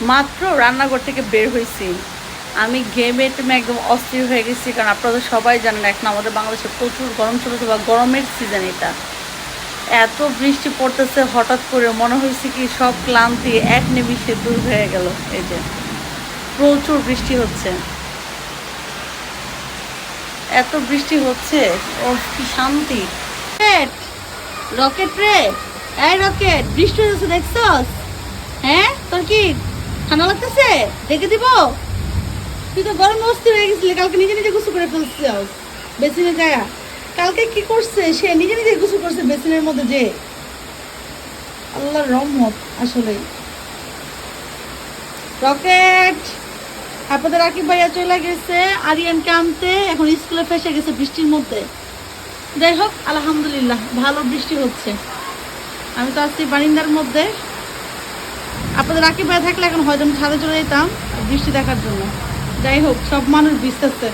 মাত্র রান্নাঘর থেকে বের হয়েছি, আমি ঘেমে টেমে একদম অস্থির হয়ে গেছি। কারণ আপনারা সবাই জানেন এখন আমাদের বাংলাদেশে প্রচুর গরম চলেছে, বা গরমের সিজন এটা। এত বৃষ্টি পড়তেছে, হঠাৎ করে মনে হয়েছে কি সব ক্লান্তি এক নিমিষে দূর হয়ে গেল। এই যে প্রচুর বৃষ্টি হচ্ছে, এত বৃষ্টি হচ্ছে, ও কি শান্তি। রকেট রে, এই রকেট, বৃষ্টি হচ্ছে দেখছস? হ্যাঁ, তোর কি ঠান্ডা লাগতেছে? ডেকে দিব? তুই তো গরম অস্থির হয়ে গেছিলি, কালকে নিজে নিজে গোসল করে ফেলছিস বেসিনে যায়া। কালকে কি করছে সে, নিজে নিজে গোসল করছে বেসিনের মধ্যে যে। আল্লাহর রহমত আসলে। রকেট, আপনাদের রাকিব ভাইয়া চলে গেছে আরিয়ানকে আনতে, এখন স্কুলে ফেসে গেছে বৃষ্টির মধ্যে। যাই হোক, আলহামদুলিল্লাহ ভালো বৃষ্টি হচ্ছে। আমি তো আছি বারিন্দার মধ্যে। আপনাদের রাকিব ভাই থাকলে এখন হয়তো আমি ছাদে চলে যেতাম বৃষ্টি দেখার জন্য। যাই হোক, সব মানুষ ভিজতেছে।